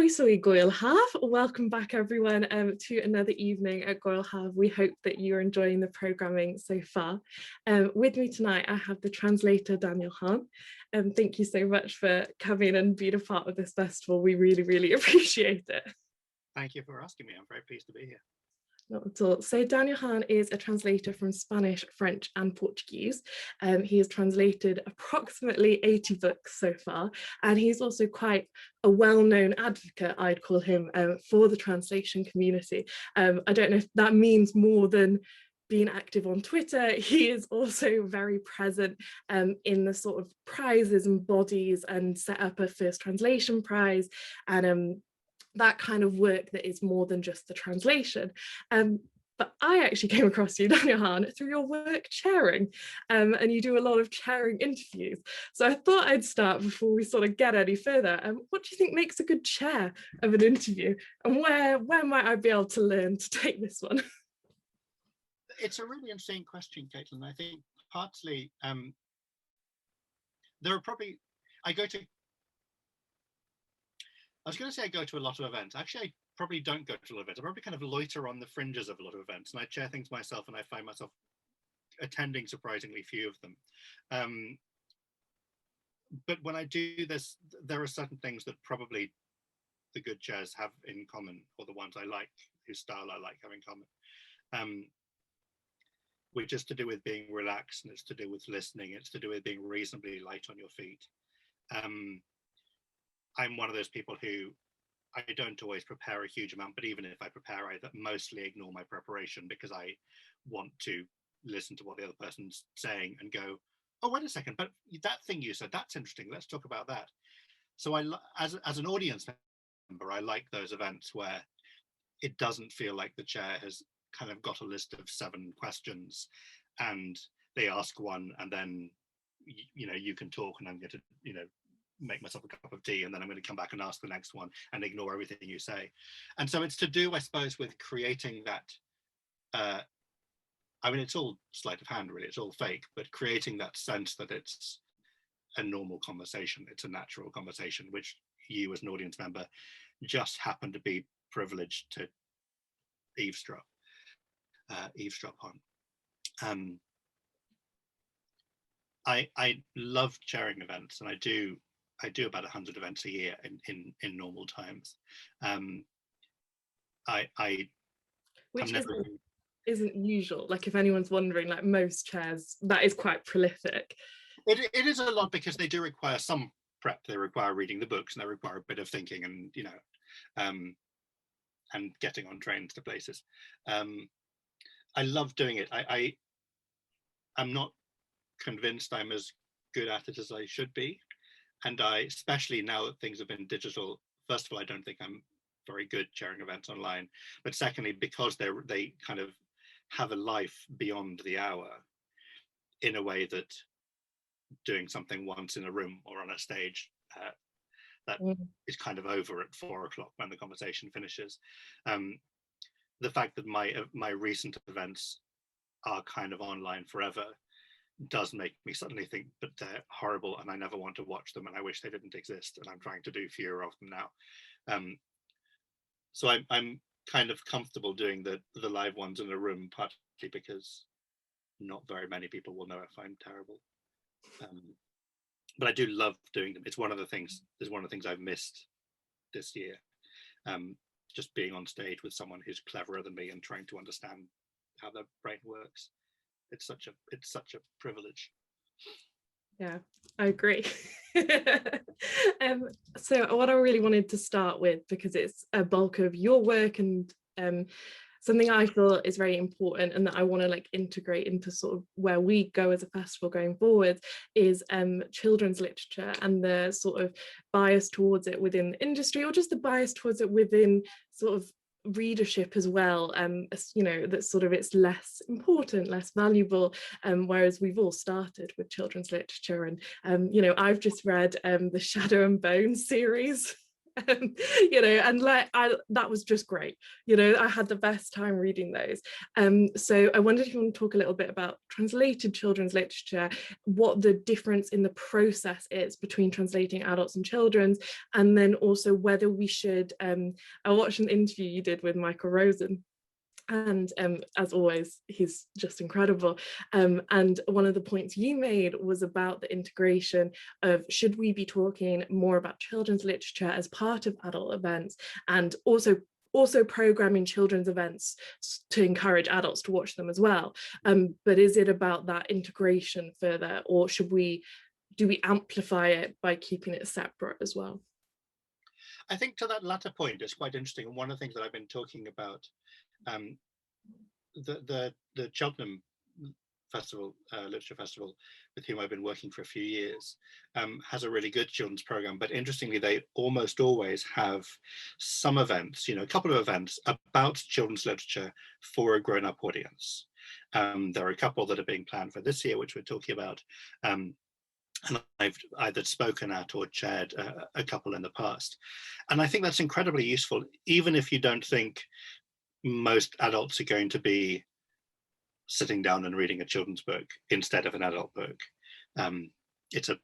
Croeso Gŵyl Haf. Welcome back everyone to another evening at Gŵyl Haf. We hope that you're enjoying the programming so far. With me tonight I have the translator Daniel Hahn. Thank you so much for coming and being a part of this festival. We really appreciate it. Thank you for asking me. I'm very pleased to be here. Not at all. So Daniel Hahn is a translator from Spanish, French and Portuguese. He has translated approximately 80 books so far, and he's also quite a well-known advocate, I'd call him, for the translation community. I don't know if that means more than being active on Twitter. He is also very present in the sort of prizes and bodies, and set up a first translation prize and that kind of work that is more than just the translation. But I actually came across you, Daniel Hahn, through your work chairing, and you do a lot of chairing interviews. So I thought I'd start before we sort of get any further. What do you think makes a good chair of an interview, and where might I be able to learn to take this one? It's a really interesting question, Caitlin. I think partly there are probably, I was going to say I go to a lot of events. Actually, I probably don't go to a lot of events. I probably kind of loiter on the fringes of a lot of events, and I chair things myself, and I find myself attending surprisingly few of them. But when I do this, there are certain things that probably the good chairs have in common, or the ones I like, whose style I like, have in common. Which is to do with being relaxed, and it's to do with listening. It's to do with being reasonably light on your feet. I'm one of those people who I don't always prepare a huge amount, but even if I prepare, I mostly ignore my preparation because I want to listen to what the other person's saying and go, oh, wait a second, but that thing you said, that's interesting. Let's talk about that. So as an audience member, I like those events where it doesn't feel like the chair has kind of got a list of 7 questions and they ask one, and then, you can talk, and I'm going to, make myself a cup of tea, and then I'm going to come back and ask the next one and ignore everything you say. And so it's to do, I suppose, with creating that, it's all sleight of hand, really, it's all fake, but creating that sense that it's a normal conversation, it's a natural conversation, which you as an audience member just happen to be privileged to eavesdrop on. I love chairing events, and I do about 100 events a year in normal times. Which isn't usual. Like, if anyone's wondering, like most chairs, that is quite prolific. It is a lot because they do require some prep. They require reading the books, and they require a bit of thinking, and and getting on trains to places. I love doing it. I'm not convinced I'm as good at it as I should be. And especially now that things have been digital, first of all, I don't think I'm very good chairing events online. But secondly, because they kind of have a life beyond the hour, in a way that doing something once in a room or on a stage, that is kind of over at 4 o'clock when the conversation finishes. The fact that my recent events are kind of online forever does make me suddenly think, but they're horrible and I never want to watch them, and I wish they didn't exist, and I'm trying to do fewer of them now. So I'm kind of comfortable doing the live ones in a room, partly because not very many people will know if I'm terrible. But I do love doing them. It's one of the things I've missed this year. Just being on stage with someone who's cleverer than me and trying to understand how their brain works. It's such a privilege. Yeah, I agree. So what I really wanted to start with, because it's a bulk of your work and something I feel is very important and that I want to like integrate into sort of where we go as a festival going forward, is children's literature and the sort of bias towards it within the industry, or just the bias towards it within sort of readership as well. That sort of it's less important, less valuable, whereas we've all started with children's literature. And I've just read the Shadow and Bone series, you know, and like that was just great. You know, I had the best time reading those. So I wondered if you want to talk a little bit about translated children's literature, what the difference in the process is between translating adults and children's, and then also whether we should, I watched an interview you did with Michael Rosen, and as always, he's just incredible. And one of the points you made was about the integration of, should we be talking more about children's literature as part of adult events, and also programming children's events to encourage adults to watch them as well. But is it about that integration further, or do we amplify it by keeping it separate as well? I think to that latter point, it's quite interesting. And one of the things that I've been talking about, the Cheltenham Festival, Literature Festival, with whom I've been working for a few years, has a really good children's program. But interestingly, they almost always have some events, a couple of events about children's literature for a grown-up audience. There are a couple that are being planned for this year, which we're talking about. And I've either spoken at or chaired a couple in the past. And I think that's incredibly useful, even if you don't think most adults are going to be sitting down and reading a children's book instead of an adult book. It's a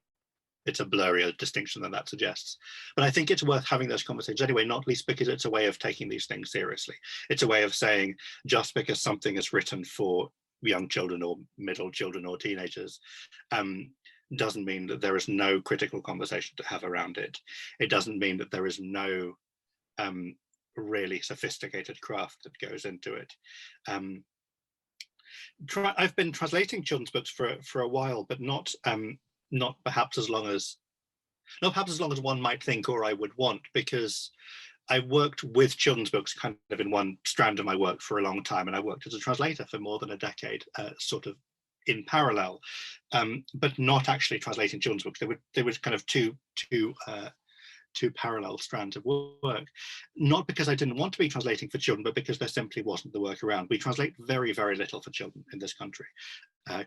blurrier distinction than that suggests. But I think it's worth having those conversations anyway, not least because it's a way of taking these things seriously. It's a way of saying, just because something is written for young children or middle children or teenagers, doesn't mean that there is no critical conversation to have around it. It doesn't mean that there is no really sophisticated craft that goes into it. I've been translating children's books for a while, but not perhaps as long as one might think or I would want, because I worked with children's books kind of in one strand of my work for a long time, and I worked as a translator for more than a decade, sort of in parallel, but not actually translating children's books. There was kind of two parallel strands of work, not because I didn't want to be translating for children, but because there simply wasn't the work around. We translate very, very little for children in this country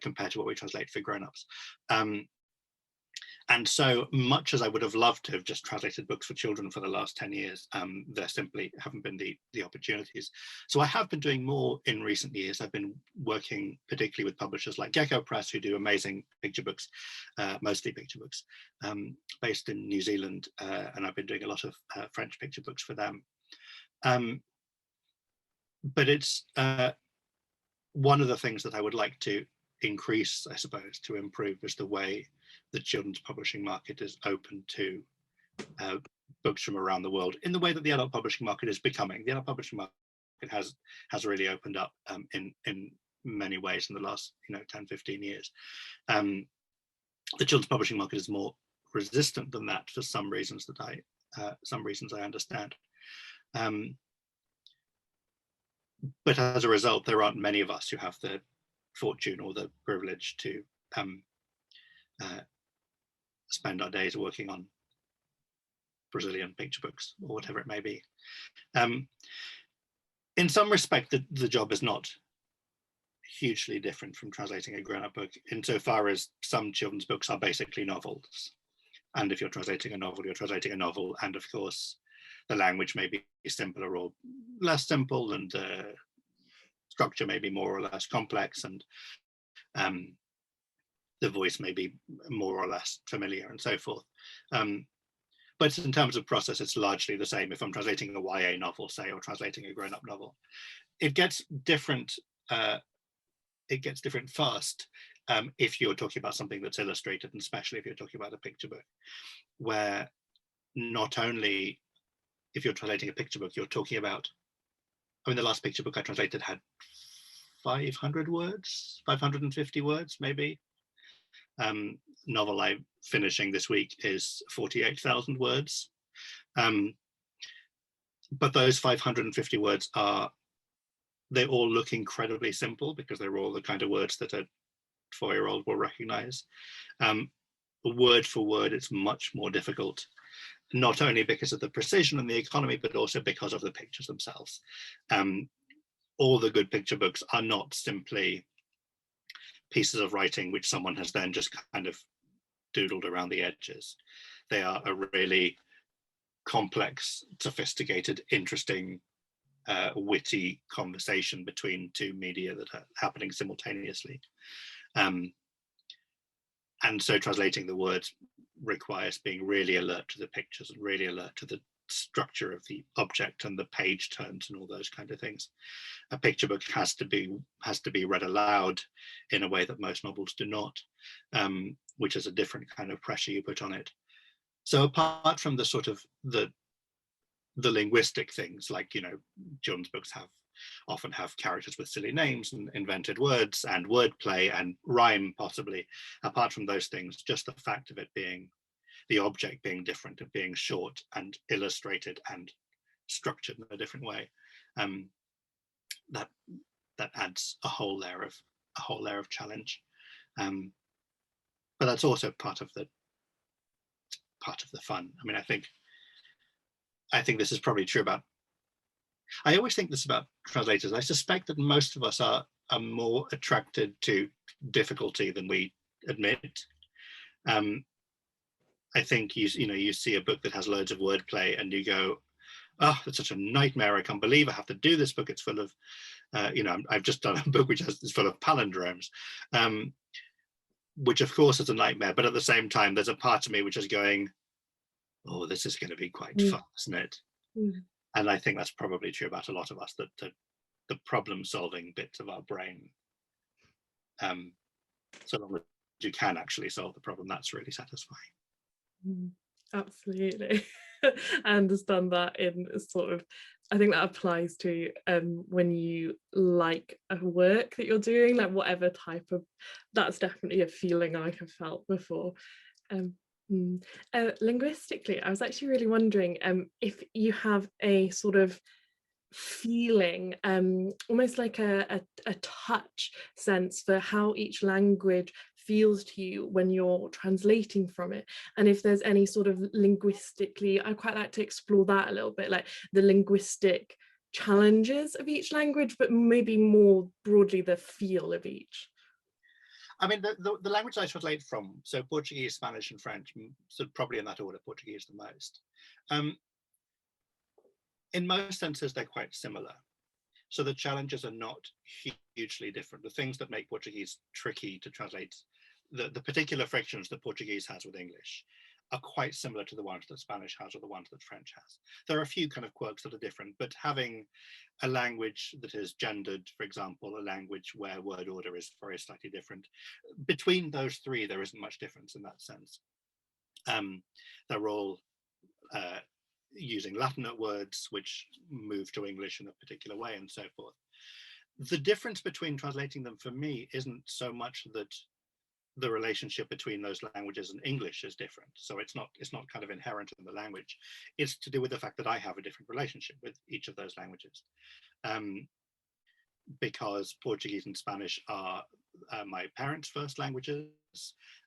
compared to what we translate for grown-ups. And so much as I would have loved to have just translated books for children for the last 10 years, there simply haven't been the opportunities. So I have been doing more in recent years. I've been working particularly with publishers like Gecko Press, who do amazing picture books, mostly picture books, based in New Zealand. And I've been doing a lot of French picture books for them. But it's one of the things that I would like to increase, I suppose, to improve, is the way the children's publishing market is open to books from around the world, in the way that the adult publishing market is becoming. The adult publishing market has really opened up in many ways in the last 10, 15 years. The children's publishing market is more resistant than that for some reasons that I understand. But as a result, there aren't many of us who have the fortune or the privilege to spend our days working on Brazilian picture books or whatever it may be. In some respect, the job is not hugely different from translating a grown-up book, insofar as some children's books are basically novels. And if you're translating a novel, you're translating a novel. And of course, the language may be simpler or less simple, and structure may be more or less complex, and the voice may be more or less familiar, and so forth. But in terms of process, it's largely the same if I'm translating a YA novel, say, or translating a grown-up novel. It gets different. It gets different fast if you're talking about something that's illustrated, and especially if you're talking about a picture book, where not only if you're translating a picture book, you're talking about, I mean, the last picture book I translated had 500 words, 550 words, maybe. Novel I'm finishing this week is 48,000 words. But those 550 words they all look incredibly simple because they're all the kind of words that a 4-year-old will recognize. Word for word, it's much more difficult, not only because of the precision and the economy, but also because of the pictures themselves. All the good picture books are not simply pieces of writing which someone has then just kind of doodled around the edges. They are a really complex, sophisticated, interesting, witty conversation between two media that are happening simultaneously. And so translating the words requires being really alert to the pictures and really alert to the structure of the object and the page turns and all those kind of things. A picture book has to be read aloud in a way that most novels do not, which is a different kind of pressure you put on it. So apart from the sort of the linguistic things, like, you know, John's books often have characters with silly names and invented words and wordplay and rhyme, possibly. Apart from those things, just the fact of it being, the object being different and being short and illustrated and structured in a different way, that adds a whole layer of challenge. But that's also part of the fun. I mean, I think this is probably true about, I always think this about translators. I suspect that most of us are more attracted to difficulty than we admit. I think you see a book that has loads of wordplay and you go, oh, it's such a nightmare. I can't believe I have to do this book. It's full of, I've just done a book which is full of palindromes, which of course is a nightmare. But at the same time, there's a part of me which is going, oh, this is going to be quite fun, isn't it? And I think that's probably true about a lot of us, that the problem-solving bits of our brain, so long as you can actually solve the problem, that's really satisfying. Absolutely. I understand that in sort of, I think that applies to when you like a work that you're doing, like whatever type of, that's definitely a feeling I have felt before. Linguistically, I was actually really wondering if you have a sort of feeling, almost like a touch sense for how each language feels to you when you're translating from it, and if there's any sort of linguistically, I quite like to explore that a little bit, like the linguistic challenges of each language, but maybe more broadly the feel of each. I mean, the language I translate from, so Portuguese, Spanish, and French, so probably in that order, Portuguese the most. In most senses, they're quite similar. So the challenges are not hugely different. The things that make Portuguese tricky to translate, the particular frictions that Portuguese has with English, are quite similar to the ones that Spanish has or the ones that French has. There are a few kind of quirks that are different, but having a language that is gendered, for example, a language where word order is very slightly different, between those three, there isn't much difference in that sense. They're all using Latinate words, which move to English in a particular way and so forth. The difference between translating them for me isn't so much that the relationship between those languages and English is different. So it's not kind of inherent in the language. It's to do with the fact that I have a different relationship with each of those languages. Because Portuguese and Spanish are my parents' first languages.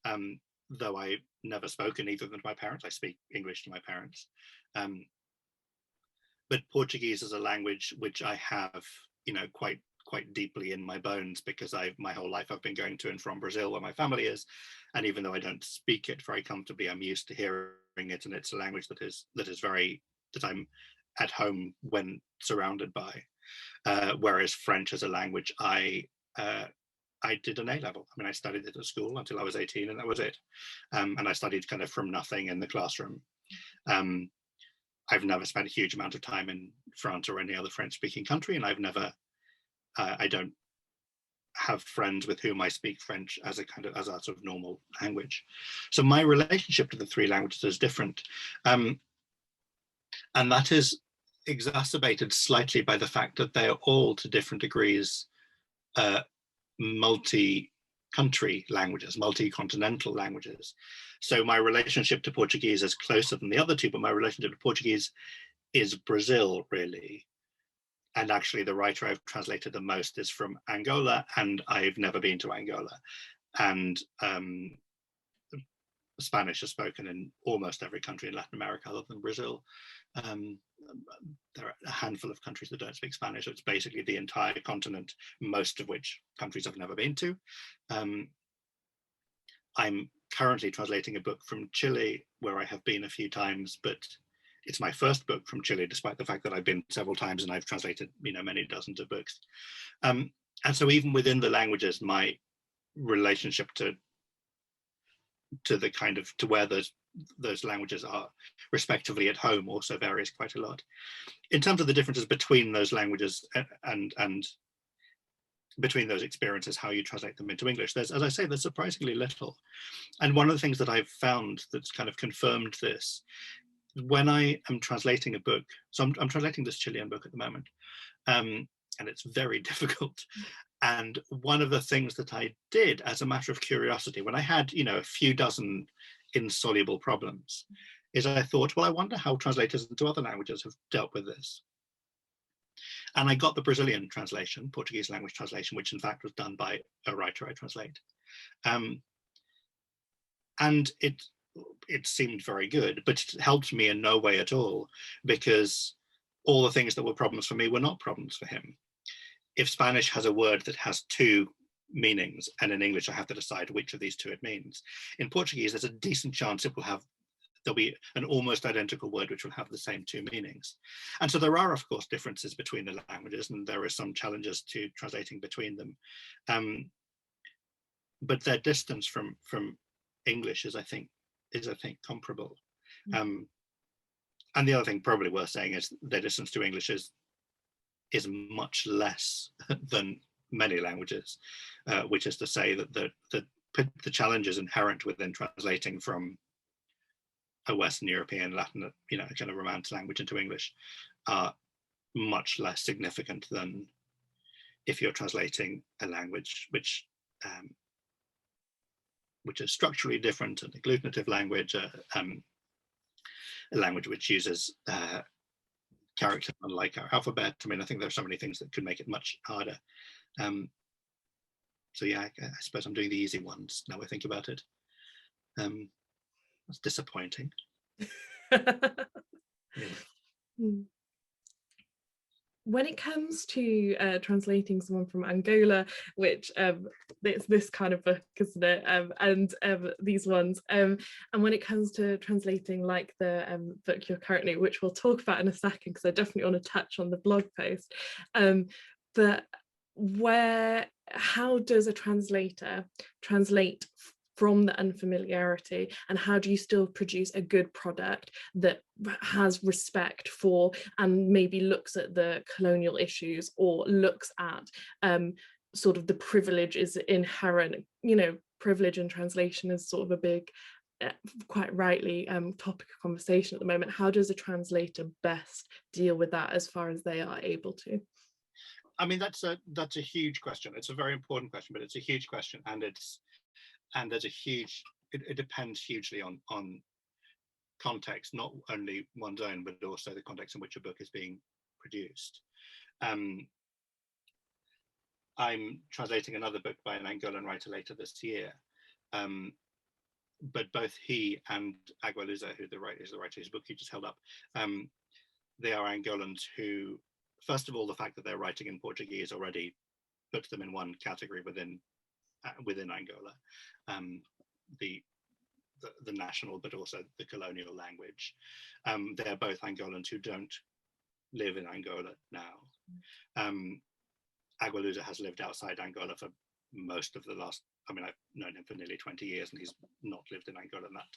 Though I never spoken either of them to my parents, I speak English to my parents. But Portuguese is a language which I have, quite deeply in my bones, because my whole life I've been going to and from Brazil, where my family is, and even though I don't speak it very comfortably, I'm used to hearing it, and it's a language that I'm at home when surrounded by. Whereas French is a language I did an A-level. I mean, I studied it at school until I was 18, and that was it. And I studied kind of from nothing in the classroom. I've never spent a huge amount of time in France or any other French-speaking country, and I don't have friends with whom I speak French as a sort of normal language. So my relationship to the three languages is different. And that is exacerbated slightly by the fact that they are all, to different degrees, multi-country languages, multi-continental languages. So my relationship to Portuguese is closer than the other two, but my relationship to Portuguese is Brazil, really. And actually the writer I've translated the most is from Angola, and I've never been to Angola. And Spanish is spoken in almost every country in Latin America other than Brazil. There are a handful of countries that don't speak Spanish. So it's basically the entire continent, most of which countries I've never been to. I'm currently translating a book from Chile, where I have been a few times, but it's my first book from Chile, despite the fact that I've been several times and I've translated, many dozens of books. And so even within the languages, my relationship to the kind of, to where those languages are respectively at home also varies quite a lot. In terms of the differences between those languages and between those experiences, how you translate them into English, there's, as I say, there's surprisingly little. And one of the things that I've found that's kind of confirmed this, when I am translating a book, so I'm translating this Chilean book at the moment, and it's very difficult. And one of the things that I did as a matter of curiosity, when I had, a few dozen insoluble problems, is I thought, well, I wonder how translators into other languages have dealt with this. And I got the Brazilian translation, Portuguese language translation, which in fact was done by a writer I translate. And it seemed very good, but it helped me in no way at all, because all the things that were problems for me were not problems for him. If Spanish has a word that has two meanings, and in English I have to decide which of these two it means, in Portuguese there's a decent chance there'll be an almost identical word which will have the same two meanings. And so there are, of course, differences between the languages, and there are some challenges to translating between them. But their distance from English is, I think, comparable. And the other thing probably worth saying is their distance to English is much less than many languages, which is to say that the challenges inherent within translating from a Western European, Latin, kind of Romance language into English are much less significant than if you're translating a language which is structurally different, an agglutinative language, a language which uses characters unlike our alphabet. I mean, I think there are so many things that could make it much harder. So yeah, I suppose I'm doing the easy ones now I think about it. That's disappointing. Yeah. When it comes to translating someone from Angola, which it's this kind of book, isn't it? And these ones, and when it comes to translating like the book you're currently, which we'll talk about in a second, because I definitely want to touch on the blog post, but how does a translator translate from the unfamiliarity, and how do you still produce a good product that has respect for and maybe looks at the colonial issues, or looks at sort of the privilege is inherent, privilege in translation is sort of a big, quite rightly, topic of conversation at the moment. How does a translator best deal with that as far as they are able to? I mean, that's a huge question. It's a very important question, but it's a huge question, and there's a huge, it depends hugely on context, not only one's own, but also the context in which a book is being produced. I'm translating another book by an Angolan writer later this year, but both he and Aguiluza, who is the writer whose book you just held up, they are Angolans who, first of all, the fact that they're writing in Portuguese already puts them in one category within Angola, the national, but also the colonial language. They're both Angolans who don't live in Angola now. Aguiluza has lived outside Angola for most of the last, I've known him for nearly 20 years, and he's not lived in Angola in that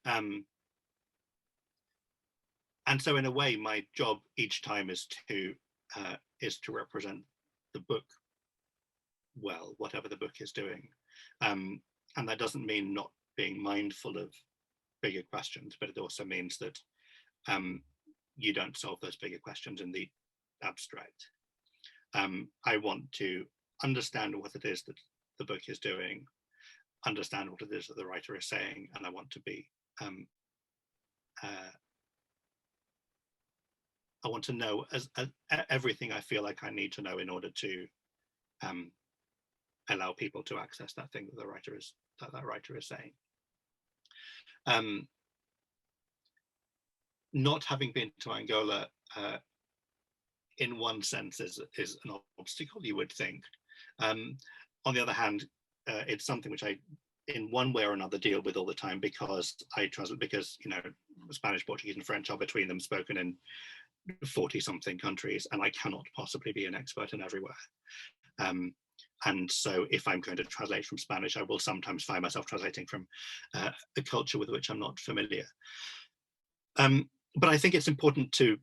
time. And so in a way, my job each time is to represent the book well, whatever the book is doing. And that doesn't mean not being mindful of bigger questions, but it also means that you don't solve those bigger questions in the abstract. I want to understand what it is that the book is doing, understand what it is that the writer is saying, and I want to be I want to know everything I feel like I need to know in order to allow people to access that thing that the writer is saying. Not having been to Angola, in one sense, is an obstacle, you would think. On the other hand, it's something which I, in one way or another, deal with all the time, because I translate, because Spanish, Portuguese, and French are between them spoken in 40-something countries, and I cannot possibly be an expert in everywhere. And so if I'm going to translate from Spanish, I will sometimes find myself translating from a culture with which I'm not familiar. But I think it's important to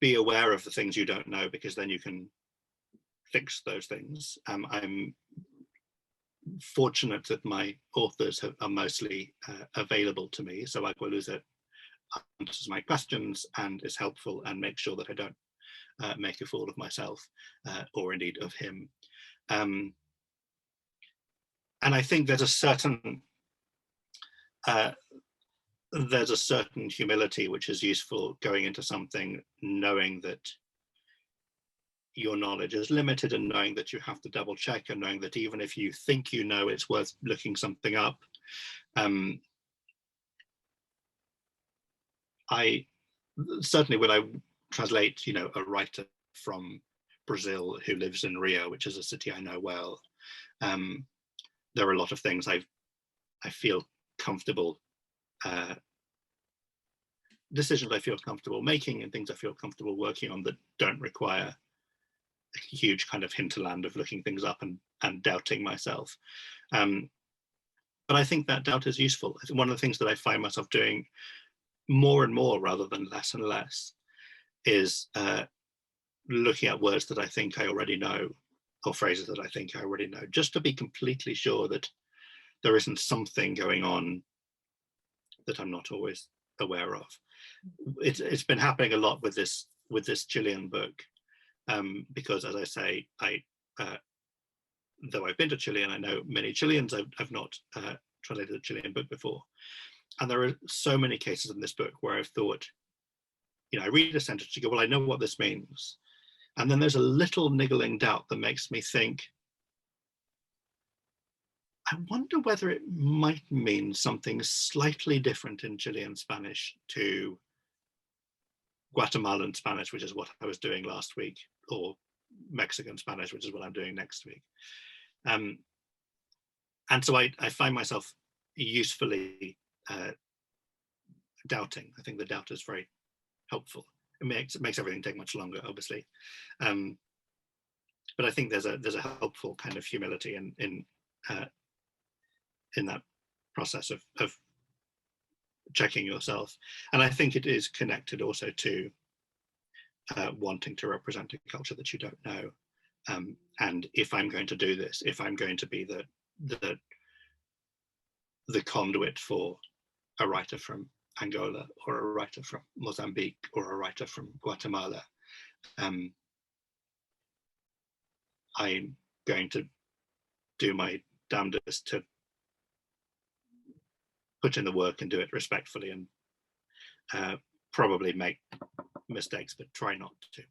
be aware of the things you don't know, because then you can fix those things. I'm fortunate that my authors are mostly available to me. So Agualusa answers my questions and is helpful and makes sure that I don't make a fool of myself or indeed of him. And I think there's a certain humility which is useful going into something, knowing that your knowledge is limited and knowing that you have to double check, and knowing that even if you think you know, it's worth looking something up. I certainly, when I translate, a writer from Brazil who lives in Rio, which is a city I know well, there are a lot of things I feel comfortable, decisions I feel comfortable making and things I feel comfortable working on that don't require a huge kind of hinterland of looking things up and doubting myself. But I think that doubt is useful. I think one of the things that I find myself doing more and more rather than less and less is looking at words that I think I already know, or phrases that I think I already know, just to be completely sure that there isn't something going on that I'm not always aware of. It's been happening a lot with this Chilean book, because, as I say, though I've been to Chile and I know many Chileans, I've not translated a Chilean book before. And there are so many cases in this book where I've thought, I read a sentence, you go, well, I know what this means. And then there's a little niggling doubt that makes me think, I wonder whether it might mean something slightly different in Chilean Spanish to Guatemalan Spanish, which is what I was doing last week, or Mexican Spanish, which is what I'm doing next week. And so I find myself usefully doubting. I think the doubt is very helpful. It makes everything take much longer, obviously. But I think there's a helpful kind of humility in that process of checking yourself. And I think it is connected also to wanting to represent a culture that you don't know. And if I'm going to do this, if I'm going to be the conduit for a writer from Angola, or a writer from Mozambique, or a writer from Guatemala, I'm going to do my damnedest to put in the work and do it respectfully, and probably make mistakes, but try not to.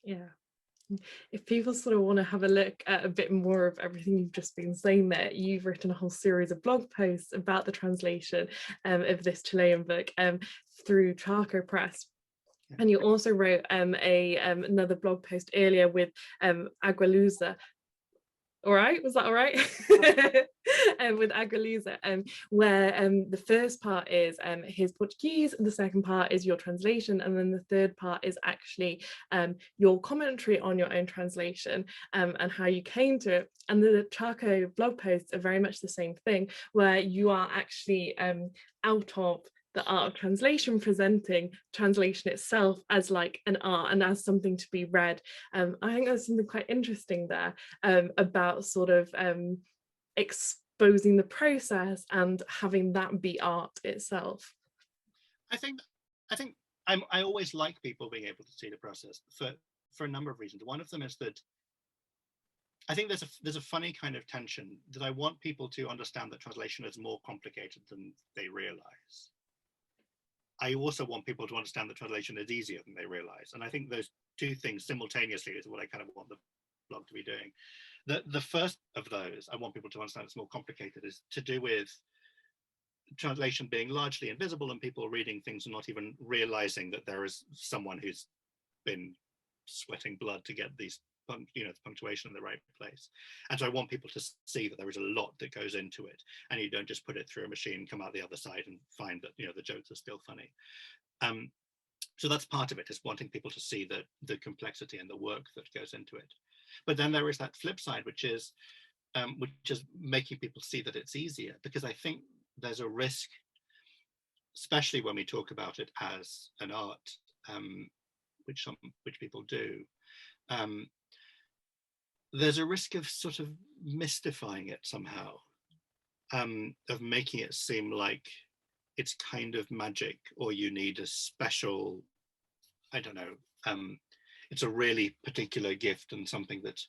Yeah. If people sort of want to have a look at a bit more of everything you've just been saying there, you've written a whole series of blog posts about the translation of this Chilean book through Charco Press. And you also wrote another blog post earlier with Agualusa. All right, was that all right? With Agualusa, where the first part is his Portuguese, the second part is your translation, and then the third part is actually your commentary on your own translation and how you came to it. And the Charco blog posts are very much the same thing, where you are actually out of the art of translation, presenting translation itself as like an art and as something to be read. I think there's something quite interesting there about sort of exposing the process and having that be art itself. I think I always like people being able to see the process for a number of reasons. One of them is that I think there's a funny kind of tension that I want people to understand that translation is more complicated than they realize. I also want people to understand that translation is easier than they realize. And I think those two things simultaneously is what I kind of want the blog to be doing. The first of those, I want people to understand it's more complicated, is to do with translation being largely invisible and people reading things and not even realizing that there is someone who's been sweating blood to get these the punctuation in the right place. And so I want people to see that there is a lot that goes into it, and you don't just put it through a machine, come out the other side, and find that the jokes are still funny. So that's part of it, is wanting people to see the complexity and the work that goes into it. But then there is that flip side, which is making people see that it's easier, because I think there's a risk, especially when we talk about it as an art, which people do. There's a risk of sort of mystifying it somehow, of making it seem like it's kind of magic, or you need a special, I don't know, it's a really particular gift and something that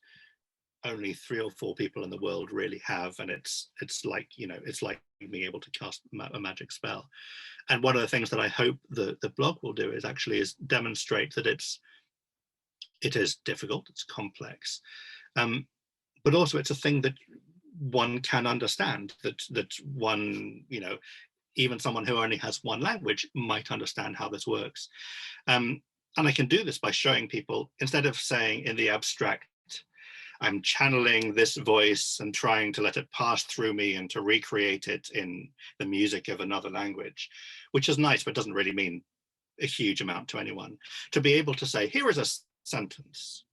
only 3 or 4 people in the world really have, and it's like it's like being able to cast a magic spell. And one of the things that I hope the blog will do is demonstrate that it is difficult, it's complex, but also it's a thing that one can understand, that one, even someone who only has one language might understand how this works. And I can do this by showing people, instead of saying in the abstract, I'm channeling this voice and trying to let it pass through me and to recreate it in the music of another language, which is nice, but doesn't really mean a huge amount to anyone. To be able to say, here is a sentence.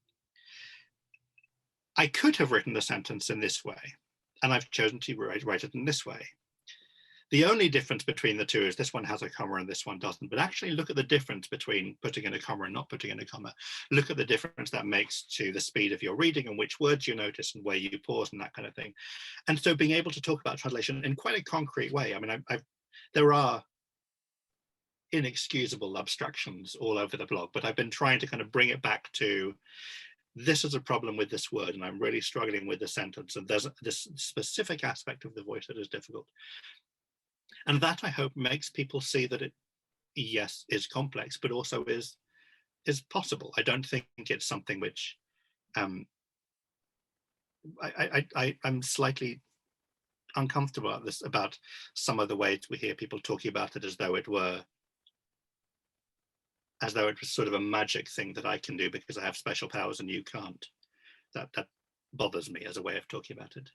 I could have written the sentence in this way, and I've chosen to write it in this way. The only difference between the two is this one has a comma and this one doesn't. But actually look at the difference between putting in a comma and not putting in a comma. Look at the difference that makes to the speed of your reading and which words you notice and where you pause and that kind of thing. And so being able to talk about translation in quite a concrete way. I mean, there are inexcusable abstractions all over the blog, but I've been trying to kind of bring it back to, this is a problem with this word, and I'm really struggling with the sentence, and there's this specific aspect of the voice that is difficult. And that, I hope, makes people see that it, yes, is complex, but also is possible. I don't think it's something which I'm slightly uncomfortable about some of the ways we hear people talking about it as though it was sort of a magic thing that I can do because I have special powers and you can't. That bothers me as a way of talking about it.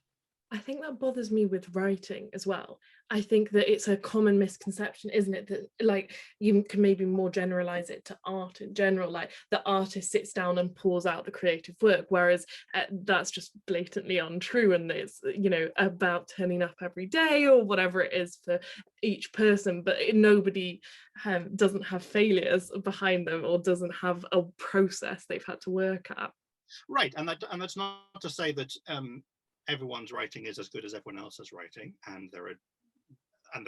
I think that bothers me with writing as well. I think that it's a common misconception, isn't it, that like you can maybe more generalize it to art in general, like the artist sits down and pours out the creative work, whereas that's just blatantly untrue, and it's about turning up every day or whatever it is for each person, but nobody doesn't have failures behind them or doesn't have a process they've had to work at. Right, and that's not to say that everyone's writing is as good as everyone else's writing, and there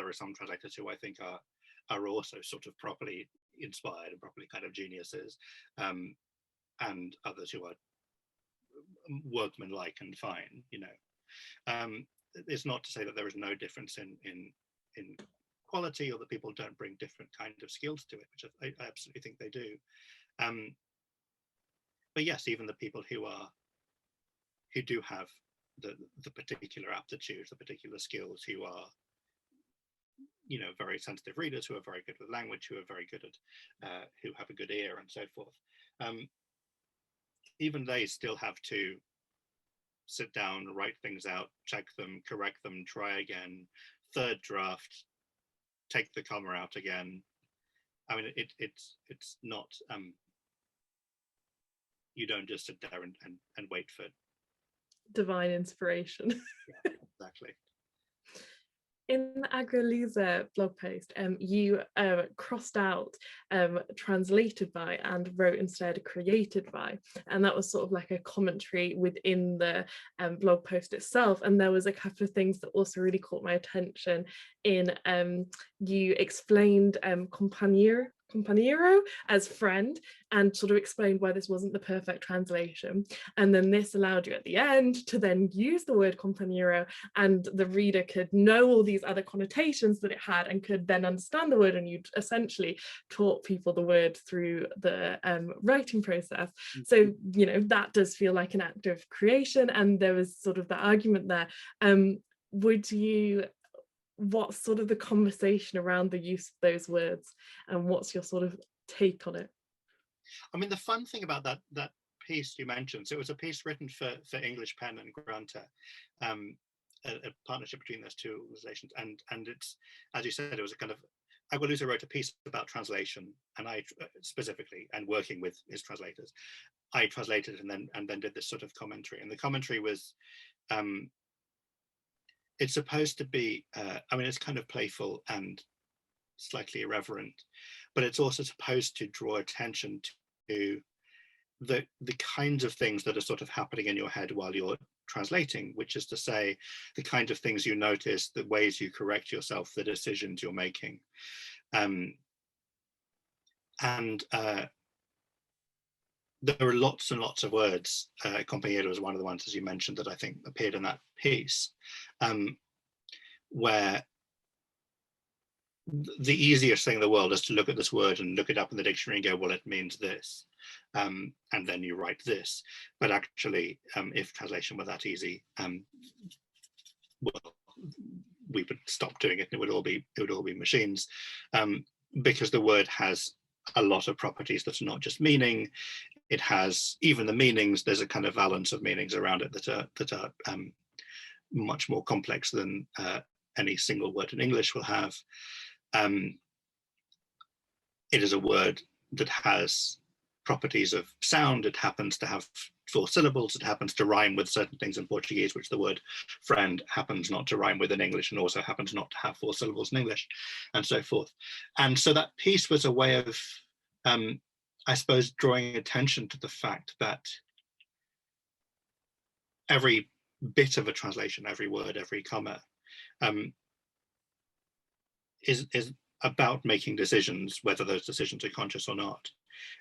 are some translators who I think are also sort of properly inspired and properly kind of geniuses, and others who are workmanlike and fine. It's not to say that there is no difference in quality, or that people don't bring different kind of skills to it, which I absolutely think they do. But yes, even the people who do have the particular aptitudes, the particular skills, who are very sensitive readers, who are very good with language, who are very good at who have a good ear and so forth, even they still have to sit down, write things out, check them, correct them, try again, third draft, take the comma out again. I mean, it's not you don't just sit there and wait for divine inspiration. Yeah, exactly. In the Agralisa blog post, you crossed out translated by and wrote instead created by, and that was sort of like a commentary within the blog post itself. And there was a couple of things that also really caught my attention. You explained compañero as friend, and sort of explained why this wasn't the perfect translation, and then this allowed you at the end to then use the word compañero, and the reader could know all these other connotations that it had and could then understand the word, and you'd essentially taught people the word through the writing process. So that does feel like an act of creation, and there was sort of the argument there. What's sort of the conversation around the use of those words, and what's your sort of take on it? I mean, the fun thing about that piece you mentioned. So it was a piece written for English Pen and Granta, a partnership between those two organizations. And it's, as you said, it was a kind of, Agualusa wrote a piece about translation, and I specifically, and working with his translators, I translated and then did this sort of commentary. And the commentary was, it's supposed to be, I mean, it's kind of playful and slightly irreverent, but it's also supposed to draw attention to the kinds of things that are sort of happening in your head while you're translating, which is to say, the kind of things you notice, the ways you correct yourself, the decisions you're making. There are lots and lots of words. Compañero was one of the ones, as you mentioned, that I think appeared in that piece, where the easiest thing in the world is to look at this word and look it up in the dictionary and go, well, it means this. And then you write this. But actually, if translation were that easy, well, we would stop doing it and it would all be machines, because the word has a lot of properties that's not just meaning. It has, even the meanings, there's a kind of valence of meanings around it that are much more complex than any single word in English will have. It is a word that has properties of sound. It happens to have 4 syllables. It happens to rhyme with certain things in Portuguese, which the word friend happens not to rhyme with in English, and also happens not to have 4 syllables in English, and so forth. And so that piece was a way of, I suppose, drawing attention to the fact that every bit of a translation, every word, every comma, is about making decisions, whether those decisions are conscious or not.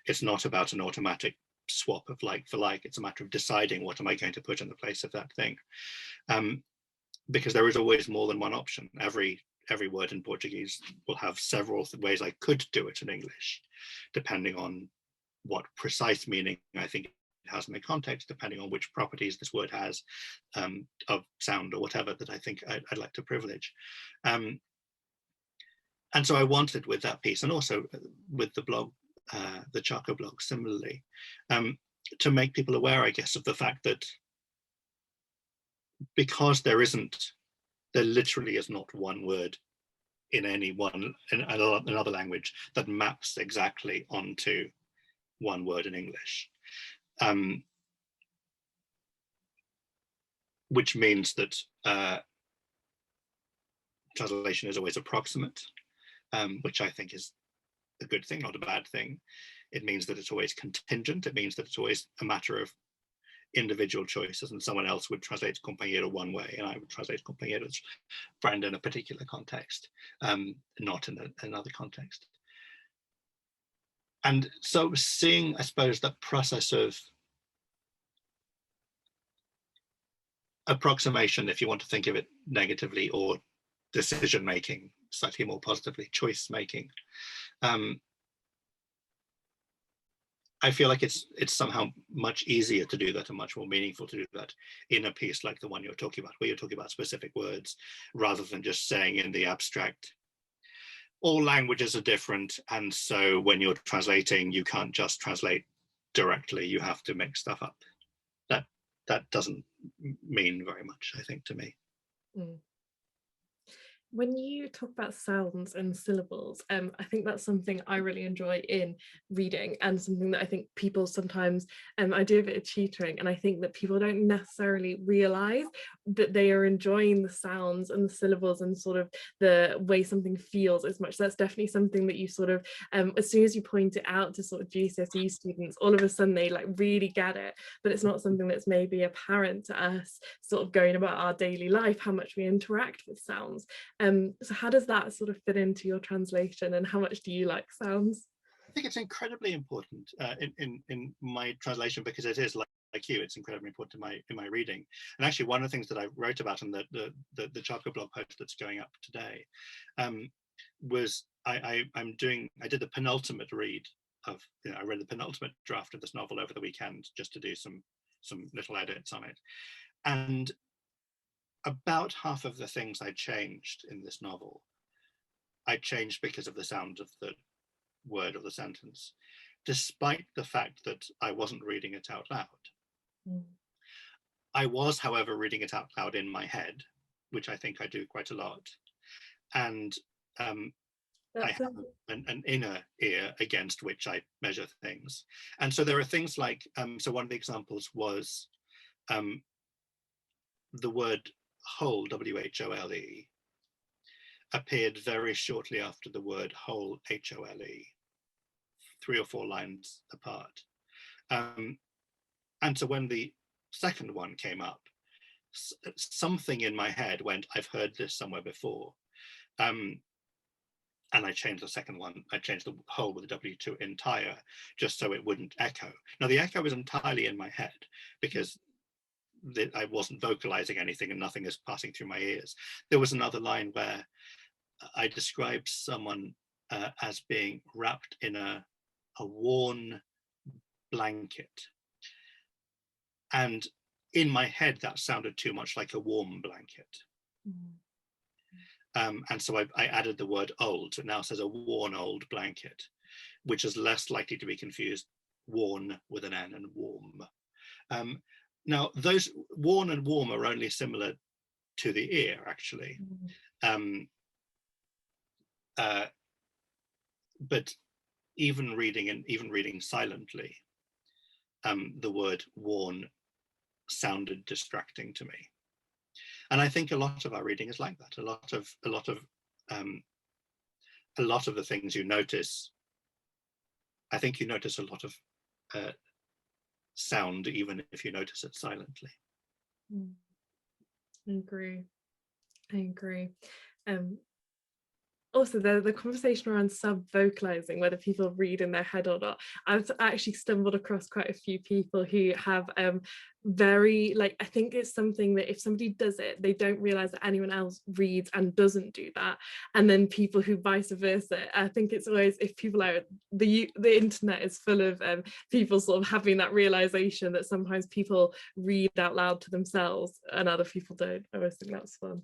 It's not about an automatic swap of like for like. It's a matter of deciding, what am I going to put in the place of that thing? Because there is always more than one option. Every word in Portuguese will have several ways I could do it in English, depending on what precise meaning I think it has in the context, depending on which properties this word has of sound or whatever that I think I'd like to privilege. And so I wanted, with that piece, and also with the blog, the Charco blog similarly, to make people aware, I guess, of the fact that because there literally is not one word in another language that maps exactly onto one word in English, which means that translation is always approximate, which I think is a good thing, not a bad thing. It means that it's always contingent. It means that it's always a matter of individual choices, and someone else would translate compañero one way, and I would translate compañero's friend in a particular context, not in another context. And so seeing, I suppose, that process of approximation, if you want to think of it negatively, or decision making, slightly more positively, choice making, I feel like it's somehow much easier to do that and much more meaningful to do that in a piece like the one you're talking about, where you're talking about specific words, rather than just saying in the abstract, all languages are different, and so when you're translating, you can't just translate directly, you have to make stuff up. That doesn't mean very much, I think, to me. When you talk about sounds and syllables, I think that's something I really enjoy in reading, and something that I think people sometimes, I do a bit of tutoring, and I think that people don't necessarily realise that they are enjoying the sounds and the syllables and sort of the way something feels as much. So that's definitely something that you sort of, as soon as you point it out to sort of GCSE students, all of a sudden they like really get it, but it's not something that's maybe apparent to us sort of going about our daily life, how much we interact with sounds. So how does that sort of fit into your translation, and how much do you like sounds? I think it's incredibly important in my translation, because it is like you, it's incredibly important in my reading. And actually, one of the things that I wrote about in the Charco blog post that's going up today was I did the penultimate read of, I read the penultimate draft of this novel over the weekend just to do some little edits on it, and about half of the things I changed in this novel, I changed because of the sound of the word or the sentence. despite the fact that I wasn't reading it out loud. Mm. I was, however, reading it out loud in my head, which I think I do quite a lot. And I have an inner ear against which I measure things. And so there are things like, so one of the examples was the word whole, W-H-O-L-E, appeared very shortly after the word whole, H-O-L-E, 3 or 4 lines apart. And so when the second one came up, something in my head went, I've heard this somewhere before. And I changed the second one. I changed the whole with the W to entire, just so it wouldn't echo. Now the echo was entirely in my head because I wasn't vocalizing anything and nothing is passing through my ears. There was another line where I described someone as being wrapped in a worn blanket. And in my head, that sounded too much like a warm blanket. Mm-hmm. And so I added the word old. It now says a worn old blanket, which is less likely to be confused, worn with an N and warm. Now, those worn and warm are only similar to the ear, actually. But even reading silently, the word worn sounded distracting to me. And I think a lot of our reading is like that. A lot of the things you notice, I think you notice a lot of sound, even if you notice it silently. I agree. Also, the conversation around sub-vocalizing, whether people read in their head or not, I've actually stumbled across quite a few people who have very, like, I think it's something that if somebody does it, they don't realize that anyone else reads and doesn't do that. And then people who vice versa, I think it's always, if people are, the internet is full of people sort of having that realization that sometimes people read out loud to themselves and other people don't. I always think that's fun.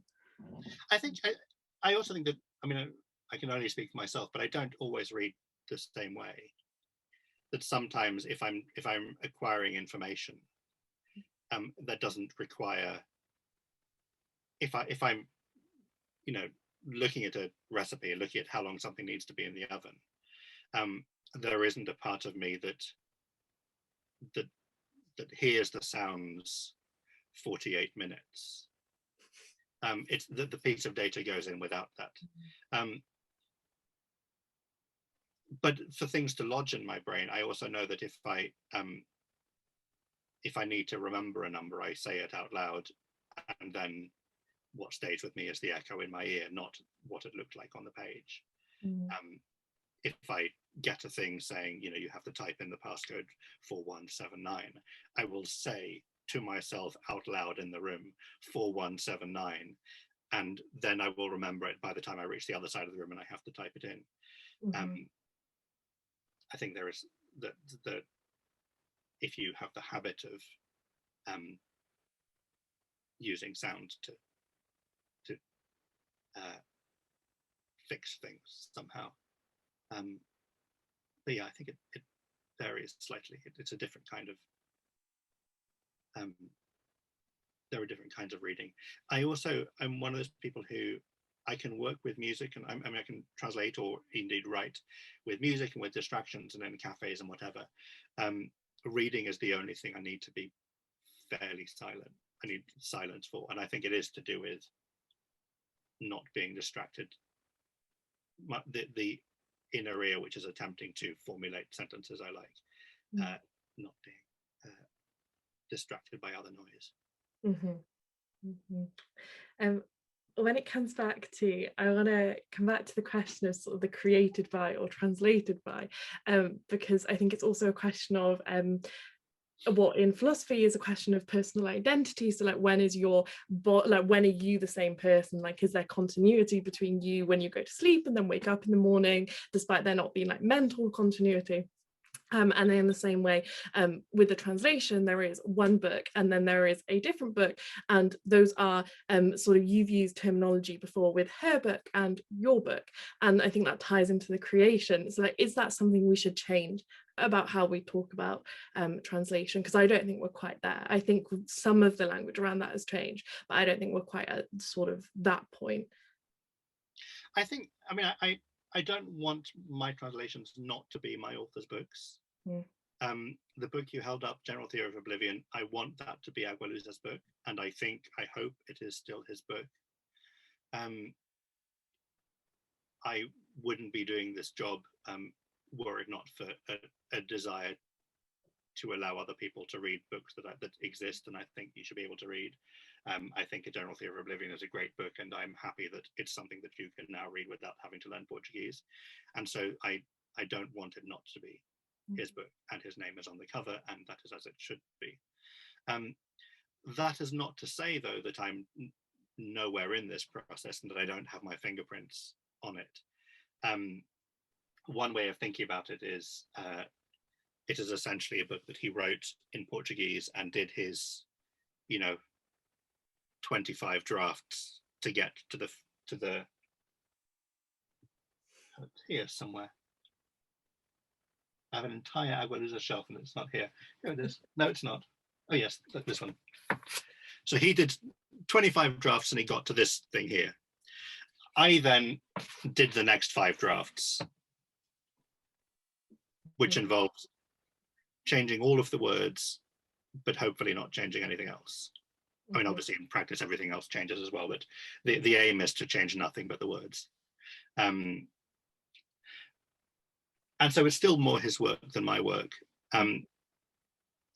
I also think that, I mean, I can only speak for myself, but I don't always read the same way. That sometimes if I'm acquiring information, that doesn't require, if I'm, looking at a recipe and looking at how long something needs to be in the oven, there isn't a part of me that hears the sounds 48 minutes. It's the piece of data goes in without that. But for things to lodge in my brain, I also know that if I need to remember a number, I say it out loud, and then what stays with me is the echo in my ear, not what it looked like on the page. If I get a thing saying, you have to type in the passcode 4179, I will say to myself out loud in the room 4179, and then I will remember it by the time I reach the other side of the room and I have to type it in. I think there is that if you have the habit of using sound to fix things somehow, but yeah, I think it varies slightly. It's a different kind of there are different kinds of reading. I'm one of those people who I can work with music, and I can translate or indeed write with music and with distractions and in cafes and whatever. Reading is the only thing I need to be fairly silent. I need silence for, and I think it is to do with not being distracted. The inner ear, which is attempting to formulate sentences I like, not being distracted by other noise. When it comes back to, I want to come back to the question of sort of the created by or translated by, because I think it's also a question of what in philosophy is a question of personal identity. So like, when is when are you the same person? Like, is there continuity between you when you go to sleep and then wake up in the morning, despite there not being like mental continuity? And then in the same way, with the translation, there is one book and then there is a different book. And those are sort of, you've used terminology before with her book and your book. And I think that ties into the creation. So like, is that something we should change about how we talk about translation? Because I don't think we're quite there. I think some of the language around that has changed, but I don't think we're quite at sort of that point. I think, I mean, I don't want my translations not to be my author's books. The book you held up, General Theory of Oblivion, I want that to be Agualusa's book, and I hope it is still his book. I wouldn't be doing this job were it not for a desire to allow other people to read books that exist and I think you should be able to read. I think A General Theory of Oblivion is a great book, and I'm happy that it's something that you can now read without having to learn Portuguese. And so I don't want it not to be his book, and his name is on the cover, and that is as it should be. That is not to say, though, that I'm nowhere in this process and that I don't have my fingerprints on it. One way of thinking about it is essentially a book that he wrote in Portuguese and did his, 25 drafts to get to the here somewhere. I have an entire Agualusa shelf and it's not here. Here it is. No, it's not. Oh yes, this one. So he did 25 drafts and he got to this thing here. I then did the next 5 drafts, which involves changing all of the words, but hopefully not changing anything else. I mean, obviously in practice, everything else changes as well, but the aim is to change nothing but the words. And so it's still more his work than my work.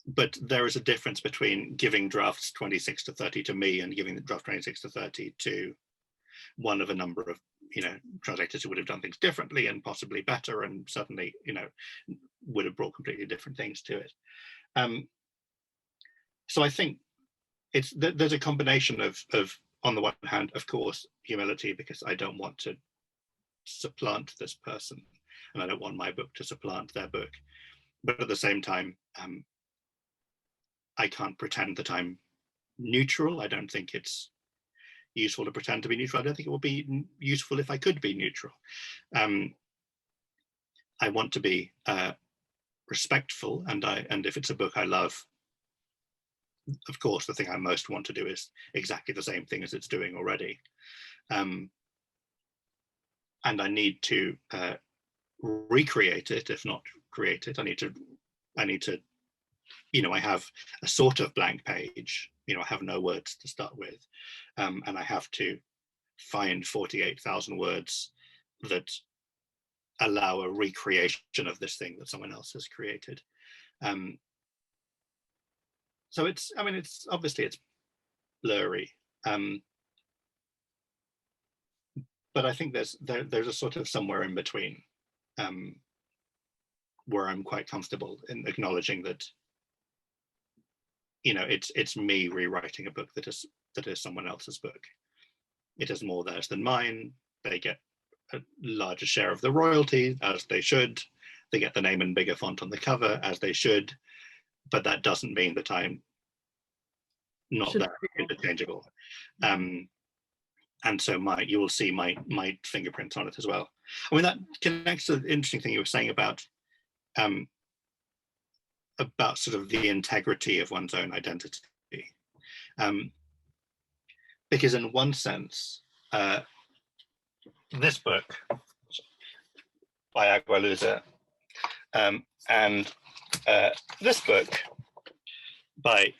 But there is a difference between giving drafts 26 to 30 to me and giving the draft 26 to 30 to one of a number of, translators who would have done things differently and possibly better, and certainly, would have brought completely different things to it. So I think there's a combination of, on the one hand, of course, humility, because I don't want to supplant this person and I don't want my book to supplant their book. But at the same time, I can't pretend that I'm neutral. I don't think it's useful to pretend to be neutral. I don't think it would be useful if I could be neutral. I want to be respectful, and if it's a book I love, of course, the thing I most want to do is exactly the same thing as it's doing already. And I need to recreate it, if not create it. I need to, I have a sort of blank page, I have no words to start with. And I have to find 48,000 words that allow a recreation of this thing that someone else has created. So it's obviously it's blurry, but I think there's a sort of somewhere in between where I'm quite comfortable in acknowledging that, it's me rewriting a book that is someone else's book. It is more theirs than mine. They get a larger share of the royalty, as they should. They get the name in bigger font on the cover, as they should. But that doesn't mean that I'm not that interchangeable. And so you will see my fingerprints on it as well. I mean, that connects to the interesting thing you were saying about sort of the integrity of one's own identity. Because in one sense, this book by Agualusa and this book by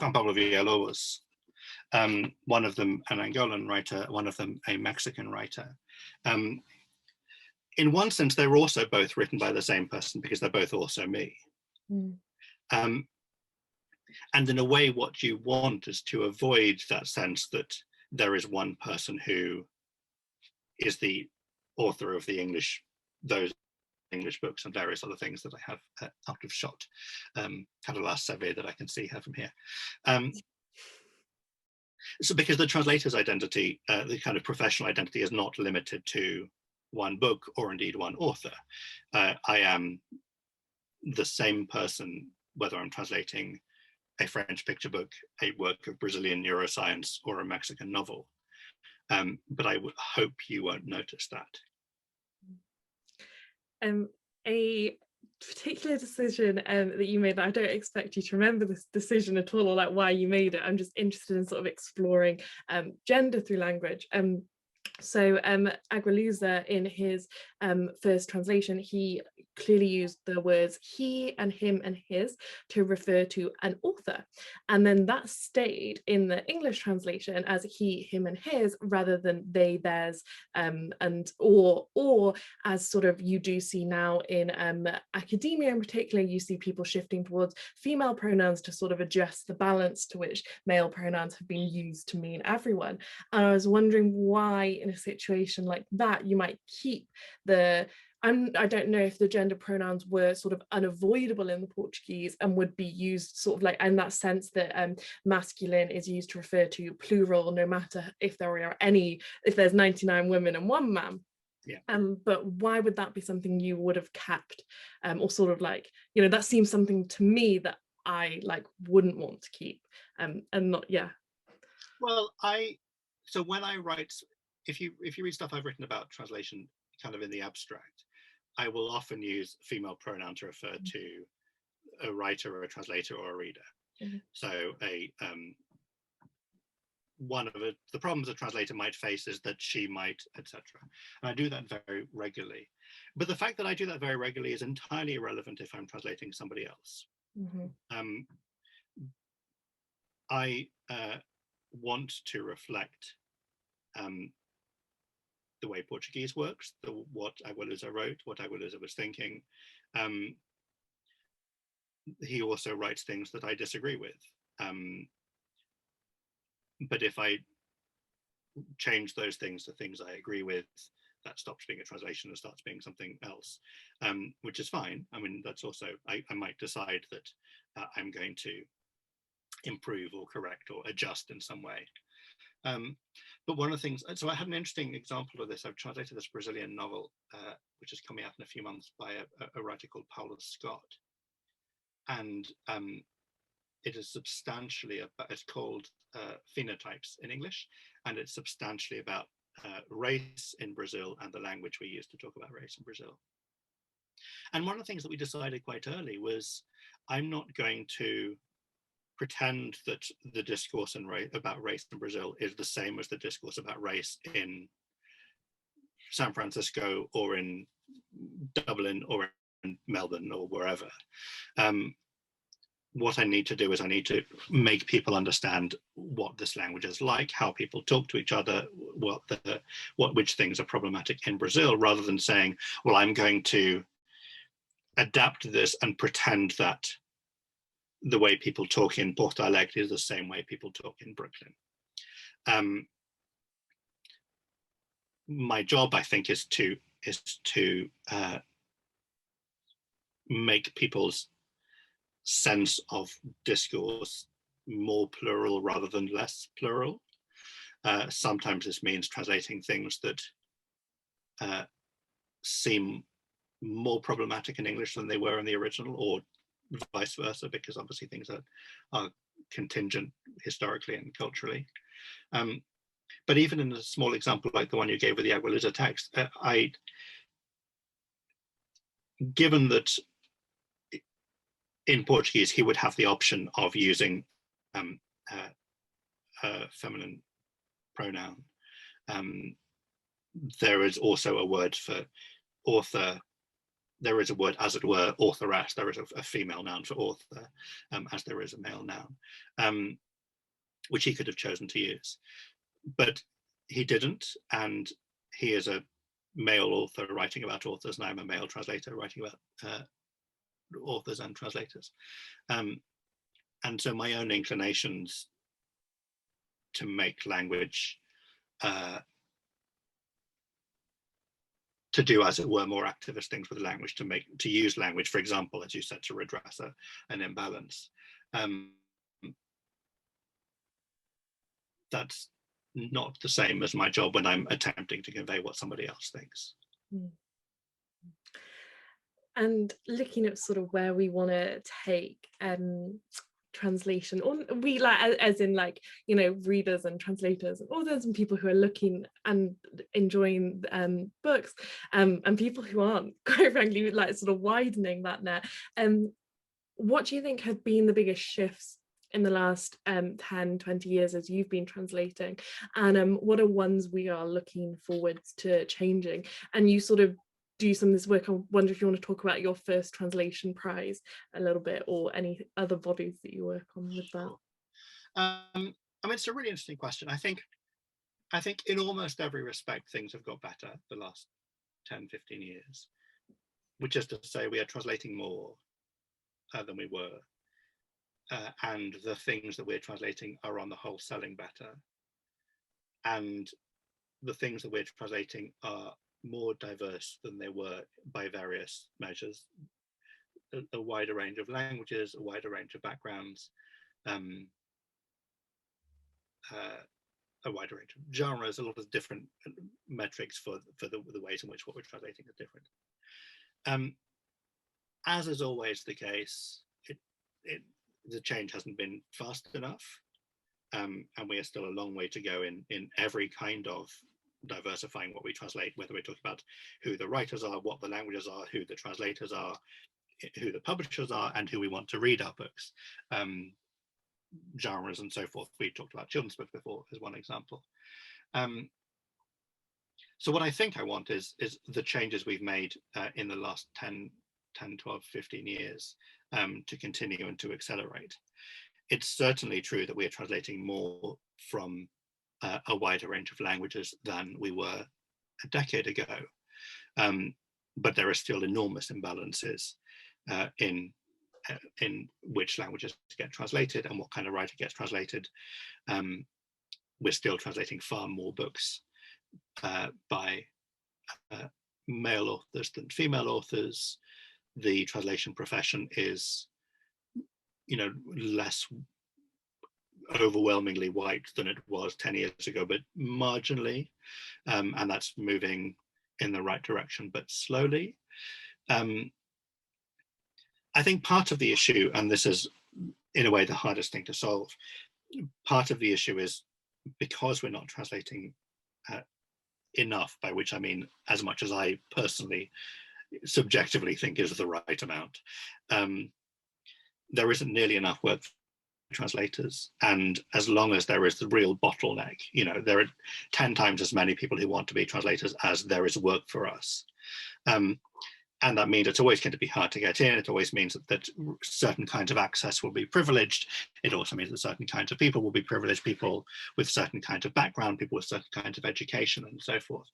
Juan Pablo Villalobos, one of them an Angolan writer, one of them a Mexican writer. In one sense, they're also both written by the same person because they're both also me. And in a way, what you want is to avoid that sense that there is one person who is the author of those English books and various other things that I have out of shot. Had a last survey that I can see here from here. So because the translator's identity, the kind of professional identity, is not limited to one book or indeed one author. I am the same person, whether I'm translating a French picture book, a work of Brazilian neuroscience, or a Mexican novel. But I would hope you won't notice that. A particular decision that you made, that I don't expect you to remember this decision at all, or like why you made it. I'm just interested in sort of exploring gender through language. So Aguilusa, in his first translation, he clearly used the words he and him and his to refer to an author, and then that stayed in the English translation as he, him and his, rather than they, theirs, and or as sort of you do see now in academia in particular, you see people shifting towards female pronouns to sort of adjust the balance to which male pronouns have been used to mean everyone. And I was wondering why in a situation like that you might keep the I don't know if the gender pronouns were sort of unavoidable in the Portuguese and would be used sort of like in that sense that masculine is used to refer to plural, no matter if there's 99 women and one man. Yeah. But why would that be something you would have kept, or sort of like, you know, that seems something to me that I like wouldn't want to keep, and not, yeah. Well, so when I write, if you read stuff I've written about translation kind of in the abstract, I will often use female pronoun to refer to a writer or a translator or a reader. Mm-hmm. So one of the problems a translator might face is that she might, etc. And I do that very regularly. But the fact that I do that very regularly is entirely irrelevant if I'm translating somebody else. Mm-hmm. I want to reflect the way Portuguese works, what Aguilusa wrote, what Aguilusa was thinking. He also writes things that I disagree with. But if I change those things to things I agree with, that stops being a translation and starts being something else, which is fine. I mean, that's also, I might decide that I'm going to improve or correct or adjust in some way. But one of the things, so I had an interesting example of this. I've translated this Brazilian novel, which is coming out in a few months by a writer called Paula Scott. And it is substantially about, it's called Phenotypes in English, and it's substantially about race in Brazil and the language we use to talk about race in Brazil. And one of the things that we decided quite early was, I'm not going to pretend that the discourse about race in Brazil is the same as the discourse about race in San Francisco or in Dublin or in Melbourne or wherever. What I need to do is I need to make people understand what this language is like, how people talk to each other, which things are problematic in Brazil, rather than saying, well, I'm going to adapt this and pretend that the way people talk in Porto Alegre is the same way people talk in Brooklyn. My job, I think, is to make people's sense of discourse more plural rather than less plural. Sometimes this means translating things that seem more problematic in English than they were in the original, or vice versa, because obviously things are contingent historically and culturally. But even in a small example like the one you gave with the Aguilusa text, given that in Portuguese he would have the option of using a feminine pronoun, there is also a word for author. There is a word, as it were, authoress. There is a female noun for author, as there is a male noun, which he could have chosen to use. But he didn't, and he is a male author writing about authors, and I'm a male translator writing about authors and translators. And so my own inclinations to make language, to do, as it were, more activist things with language, to use language, for example, as you said, to redress an imbalance. That's not the same as my job when I'm attempting to convey what somebody else thinks. And looking at sort of where we want to take translation, or we like as in like, you know, readers and translators and authors and people who are looking and enjoying books, and people who aren't, quite frankly, like sort of widening that net. What do you think have been the biggest shifts in the last 10-20 years as you've been translating, and what are ones we are looking forward to changing? And you sort of do some of this work. I wonder if you want to talk about your first translation prize a little bit, or any other bodies that you work on with that. I mean, it's a really interesting question. I think in almost every respect things have got better the last 10-15 years, which is to say we are translating more than we were, and the things that we're translating are on the whole selling better, and the things that we're translating are more diverse than they were by various measures, a wider range of languages, a wider range of backgrounds, a wider range of genres, a lot of different metrics for the ways in which what we're translating is different. As is always the case, the change hasn't been fast enough, and we are still a long way to go in every kind of diversifying what we translate, whether we're talking about who the writers are, what the languages are, who the translators are, who the publishers are, and who we want to read our books, genres and so forth. We talked about children's books before as one example. So what I think I want is the changes we've made in the last 10, 12, 15 years to continue and to accelerate. It's certainly true that we are translating more from a wider range of languages than we were a decade ago. But there are still enormous imbalances in which languages get translated and what kind of writer gets translated. We're still translating far more books by male authors than female authors. The translation profession is, you know, less overwhelmingly white than it was 10 years ago, but marginally, and that's moving in the right direction, but slowly. I think part of the issue, and this is in a way the hardest thing to solve, part of the issue is because we're not translating enough, by which I mean as much as I personally subjectively think is the right amount. There isn't nearly enough work for translators, and as long as there is the real bottleneck, you know, there are 10 times as many people who want to be translators as there is work for us. And that means it's always going to be hard to get in. It always means that certain kinds of access will be privileged. It also means that certain kinds of people will be privileged, people with certain kinds of background, people with certain kinds of education, and so forth.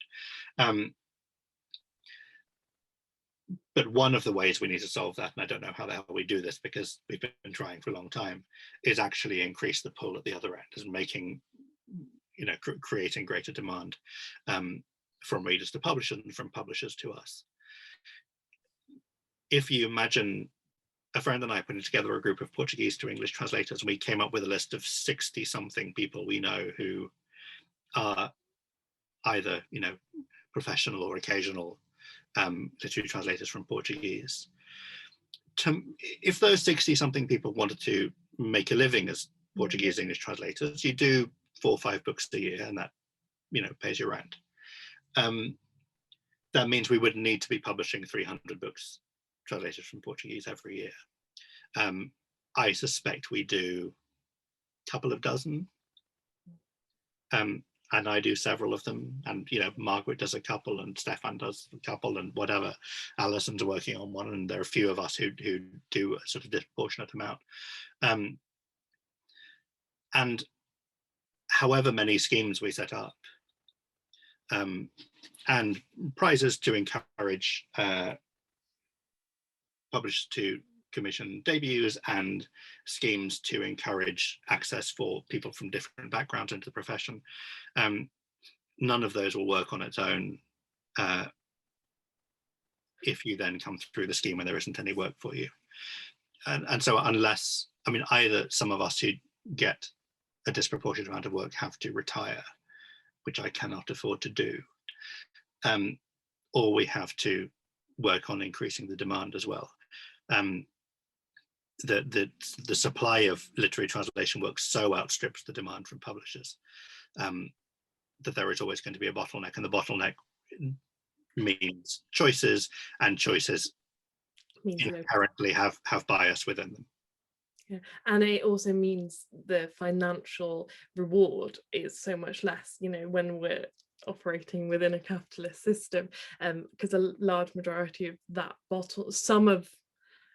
But one of the ways we need to solve that, and I don't know how the hell we do this because we've been trying for a long time, is actually increase the pull at the other end, is making, you know, creating greater demand from readers to publishers and from publishers to us. If you imagine a friend and I putting together a group of Portuguese to English translators, and we came up with a list of 60-something people we know who are either, you know, professional or occasional literary translators from Portuguese. If those 60-something people wanted to make a living as Portuguese English translators, you do 4 or 5 books a year, and that, you know, pays your rent. That means we would need to be publishing 300 books translated from Portuguese every year. I suspect we do a couple of dozen, and I do several of them, and, you know, Margaret does a couple, and Stefan does a couple, and whatever. Alison's working on one, and there are a few of us who do a sort of disproportionate amount. And however many schemes we set up, and prizes to encourage publishers to commission debuts, and schemes to encourage access for people from different backgrounds into the profession. None of those will work on its own if you then come through the scheme and there isn't any work for you. And so unless, I mean, either some of us who get a disproportionate amount of work have to retire, which I cannot afford to do, or we have to work on increasing the demand as well. The supply of literary translation work so outstrips the demand from publishers that there is always going to be a bottleneck, and the bottleneck means choices, and choices inherently have bias within them. Yeah. And it also means the financial reward is so much less, you know, when we're operating within a capitalist system, because a large majority of that some of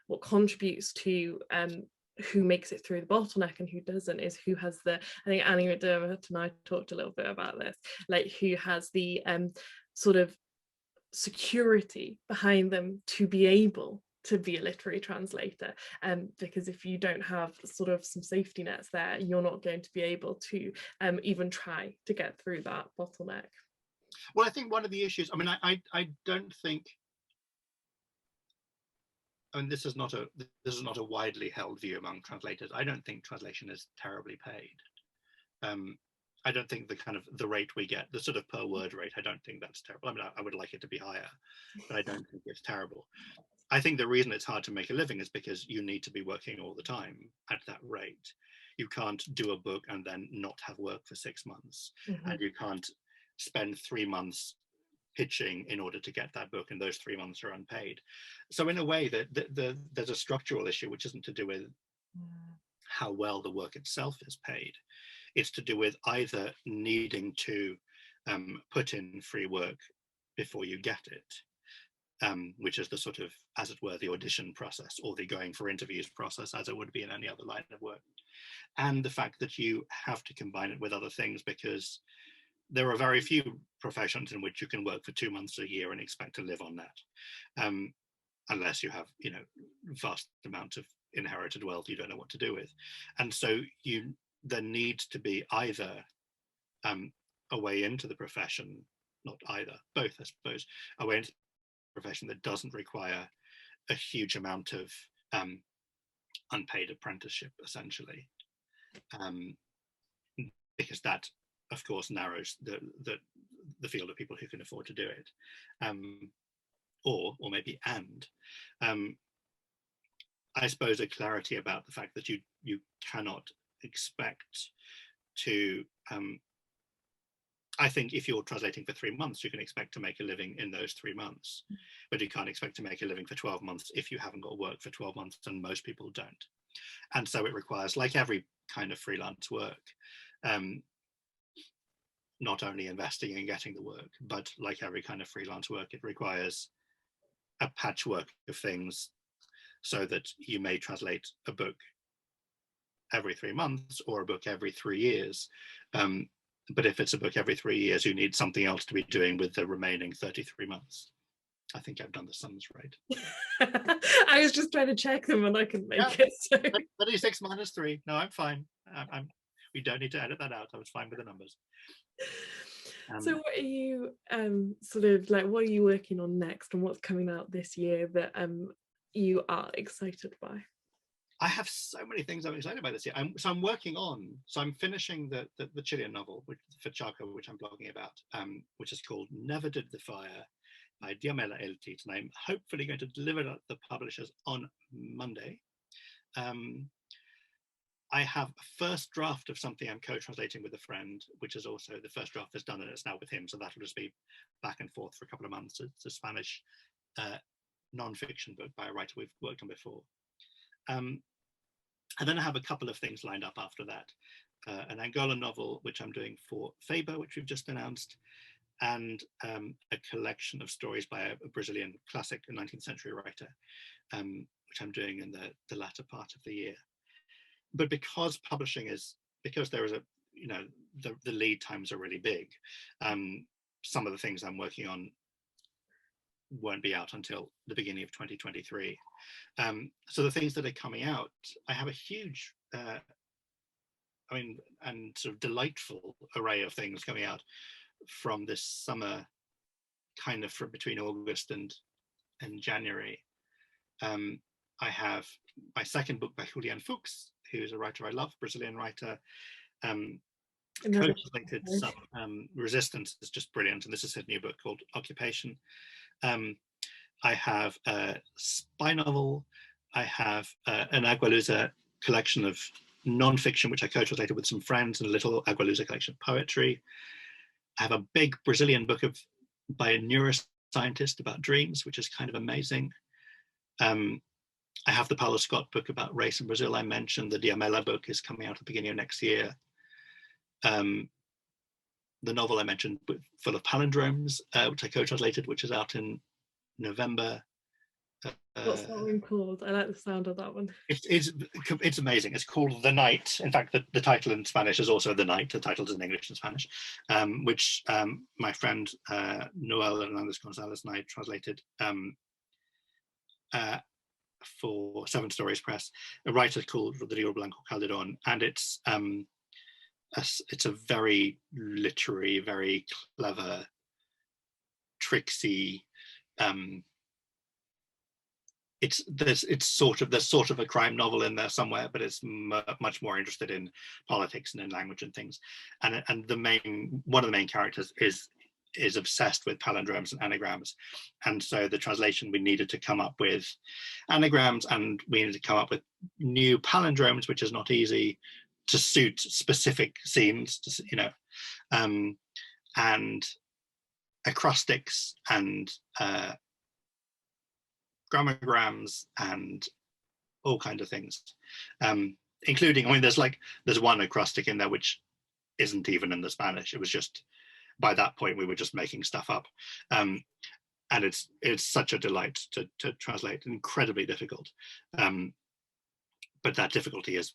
what contributes to who makes it through the bottleneck and who doesn't is who has I think Annie McDermott and I talked a little bit about this, like who has the sort of security behind them to be able to be a literary translator, because if you don't have sort of some safety nets there, you're not going to be able to even try to get through that bottleneck. Well, I think one of the issues, I mean, I don't think, I mean, this is not a widely held view among translators. I don't think translation is terribly paid. I don't think the rate we get, the sort of per word rate, I don't think that's terrible. I mean, I would like it to be higher, but I don't think it's terrible. I think the reason it's hard to make a living is because you need to be working all the time at that rate. You can't do a book and then not have work for 6 months, and you can't spend 3 months pitching in order to get that book, and those 3 months are unpaid. So in a way, there's a structural issue which isn't to do with how well the work itself is paid. It's to do with either needing to put in free work before you get it, which is the sort of, as it were, the audition process or the going for interviews process, as it would be in any other line of work. And the fact that you have to combine it with other things, because there are very few professions in which you can work for 2 months a year and expect to live on that, unless you have, you know, vast amount of inherited wealth you don't know what to do with. And so there needs to be either a way into the profession, not either, both, I suppose, a way into the profession that doesn't require a huge amount of unpaid apprenticeship, essentially, because that, of course, narrows the field of people who can afford to do it, or maybe I suppose a clarity about the fact that you cannot expect to, I think if you're translating for 3 months, you can expect to make a living in those 3 months, but you can't expect to make a living for 12 months if you haven't got work for 12 months, and most people don't. And so it requires, like every kind of freelance work, not only investing in getting the work, but like every kind of freelance work, it requires a patchwork of things, so that you may translate a book every 3 months or a book every 3 years. But if it's a book every 3 years, you need something else to be doing with the remaining 33 months. I think I've done the sums right. I was just trying to check them and I couldn't make it. So. 36 minus 3. No, I'm fine. We don't need to edit that out. I was fine with the numbers. So what are you sort of like, what are you working on next, and what's coming out this year that you are excited by? I have so many things I'm excited about this year. I'm finishing the Chilean novel for Charco, which I'm blogging about, which is called Never Did the Fire by Diamela Eltit, and I'm hopefully going to deliver it at the publishers on Monday. I have a first draft of something I'm co-translating with a friend, which is also, the first draft is done and it's now with him, so that'll just be back and forth for a couple of months. It's a Spanish non-fiction book by a writer we've worked on before. And then I have a couple of things lined up after that. An Angolan novel, which I'm doing for Faber, which we've just announced, and a collection of stories by a Brazilian classic 19th century writer, which I'm doing in the latter part of the year. But because there is the lead times are really big, some of the things I'm working on won't be out until the beginning of 2023. So the things that are coming out, I have a huge, and sort of delightful array of things coming out from this summer, kind of from between August and January. I have my second book by Julian Fuchs, who's a writer I love, Brazilian writer. Co-translated some Resistance is just brilliant, and this is his new book called Occupation. I have a spy novel. I have an Agualusa collection of non-fiction, which I co-translated with some friends, and a little Agualusa collection of poetry. I have a big Brazilian book by a neuroscientist about dreams, which is kind of amazing. I have the Paulo Scott book about race in Brazil I mentioned. The Diamela book is coming out at the beginning of next year. The novel I mentioned, full of palindromes, which I co-translated, which is out in November. What's that one called? I like the sound of that one. It's amazing. It's called The Night. In fact, the title in Spanish is also The Night. The title is in English and Spanish, which my friend Noel Hernandez Gonzalez and I translated for Seven Stories Press, a writer called Rodrigo Blanco Calderon, and it's a very literary, very clever, tricksy. There's sort of a crime novel in there somewhere, but it's much more interested in politics and in language and things. And one of the main characters is obsessed with palindromes and anagrams, and so the translation, we needed to come up with anagrams, and we needed to come up with new palindromes, which is not easy, to suit specific scenes, and acrostics and grammograms and all kinds of things, including, there's one acrostic in there which isn't even in the Spanish. It was just, by that point we were just making stuff up, and it's such a delight to translate. Incredibly difficult, but that difficulty is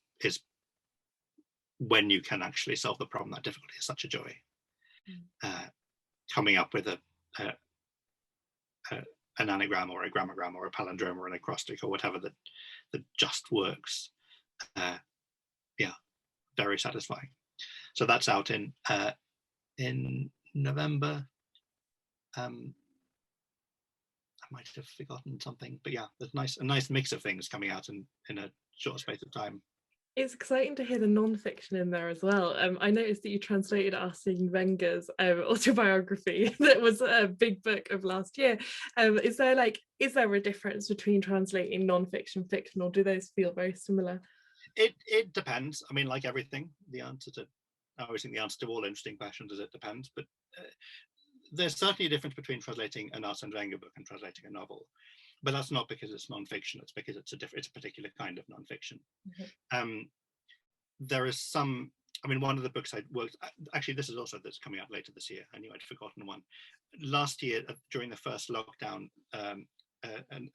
when you can actually solve the problem. That difficulty is such a joy. Coming up with an anagram or a grammogram or a palindrome or an acrostic or whatever that just works. Very satisfying. So that's out in November. I might have forgotten something, but yeah, there's a nice mix of things coming out in a short space of time. It's exciting to hear the non-fiction in there as well. I noticed that you translated Arsene Wenger's autobiography. That was a big book of last year. Is there a difference between translating non-fiction, fiction, or do those feel very similar? It depends. I mean, like everything, I always think the answer to all interesting questions is it depends. But there's certainly a difference between translating an Arsene Wenger book and translating a novel. But that's not because it's non-fiction. It's because it's a particular kind of non-fiction. Mm-hmm. There is some. I mean, one of the books I worked. Actually, this is also that's coming out later this year. I knew I'd forgotten one. Last year, during the first lockdown, a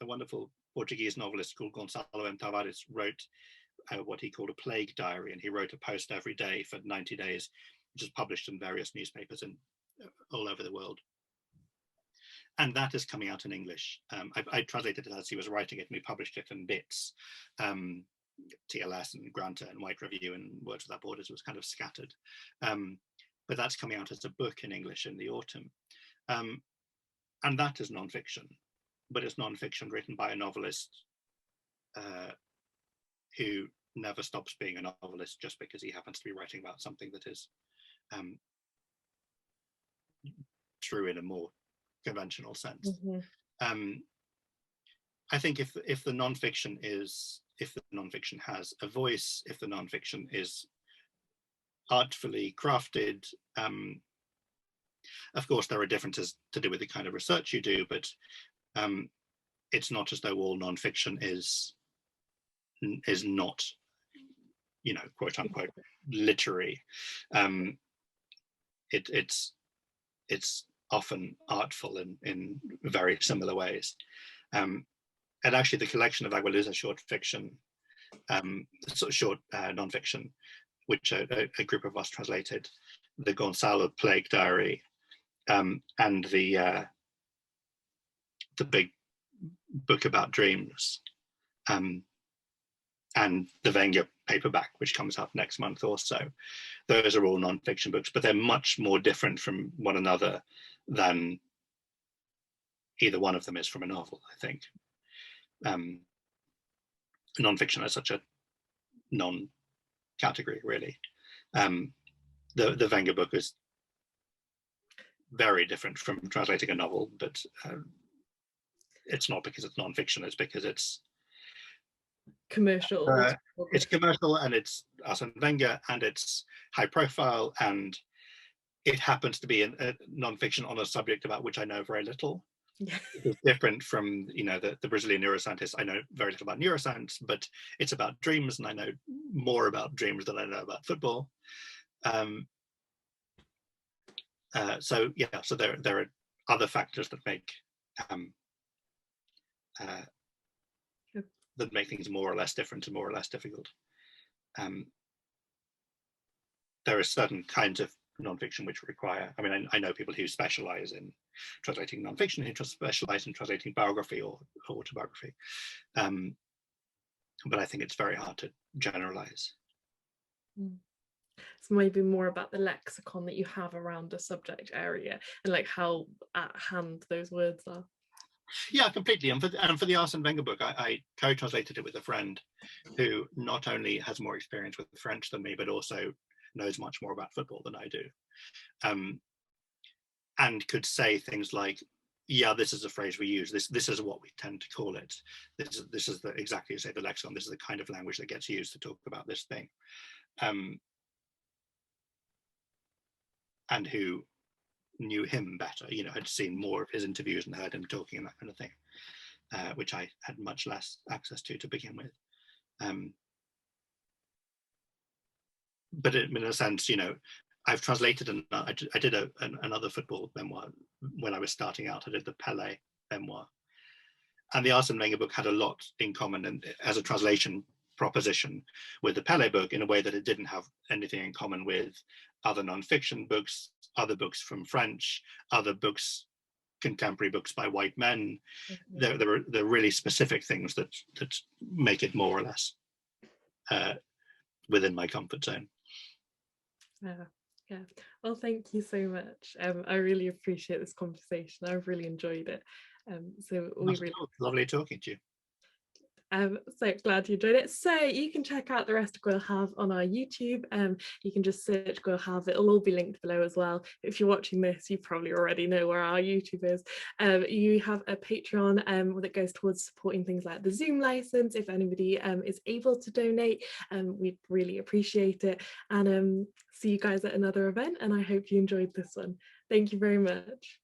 wonderful Portuguese novelist called Gonçalo M. Tavares wrote what he called a plague diary, and he wrote a post every day for 90 days, which is published in various newspapers all over the world. And that is coming out in English. I translated it as he was writing it, and we published it in bits. TLS and Granta and White Review and Words Without Borders was kind of scattered. But that's coming out as a book in English in the autumn. And that is non-fiction, but it's non-fiction written by a novelist who never stops being a novelist just because he happens to be writing about something that is true in a more conventional sense. Mm-hmm. I think if the nonfiction has a voice, if the nonfiction is artfully crafted, of course there are differences to do with the kind of research you do, but it's not as though all nonfiction is not, quote unquote literary. It's often artful in very similar ways. And actually the collection of Agualusa short fiction, short nonfiction, which a group of us translated, the Gonçalo Plague Diary, and the big book about dreams, and the Wenger paperback, which comes out next month also. Those are all nonfiction books, but they're much more different from one another than either one of them is from a novel, I think. Nonfiction is such a non-category, really. The Wenger book is very different from translating a novel, but it's not because it's non-fiction, it's because it's commercial. it's commercial, and it's Arsene Wenger, and it's high profile, and it happens to be a non-fiction on a subject about which I know very little. Yeah. It's different from, you know, the Brazilian neuroscientist. I know very little about neuroscience, but it's about dreams, and I know more about dreams than I know about football. So yeah, so there are other factors that make things more or less different and more or less difficult. There are certain kinds of nonfiction which require, I mean, I know people who specialize in translating nonfiction, who specialize in translating biography or autobiography. But I think it's very hard to generalize. So maybe more about the lexicon that you have around a subject area and like how at hand those words are. Yeah, completely. And for the Arsene Wenger book, I co-translated it with a friend who not only has more experience with French than me, but also knows much more about football than I do, and could say things like, "Yeah, this is a phrase we use. This is what we tend to call it. This is exactly as you say, the lexicon. This is the kind of language that gets used to talk about this thing." And who knew him better, you know, had seen more of his interviews and heard him talking and that kind of thing, which I had much less access to begin with. But in a sense, you know, I've translated, I did another football memoir when I was starting out. I did the Pelé memoir. And the Arsene Wenger book had a lot in common, and as a translation proposition, with the Pelé book, in a way that it didn't have anything in common with other non-fiction books, other books from French, other books, contemporary books by white men. Mm-hmm. There are really specific things that make it more or less within my comfort zone. Yeah. Well, thank you so much. I really appreciate this conversation. I've really enjoyed it. Lovely talking to you. So glad you enjoyed it. So you can check out the rest of Gŵyl Haf on our YouTube. You can just search Gŵyl Haf. It'll all be linked below as well. If you're watching this, you probably already know where our YouTube is. You have a Patreon that goes towards supporting things like the Zoom license. If anybody is able to donate, we'd really appreciate it. And see you guys at another event. And I hope you enjoyed this one. Thank you very much.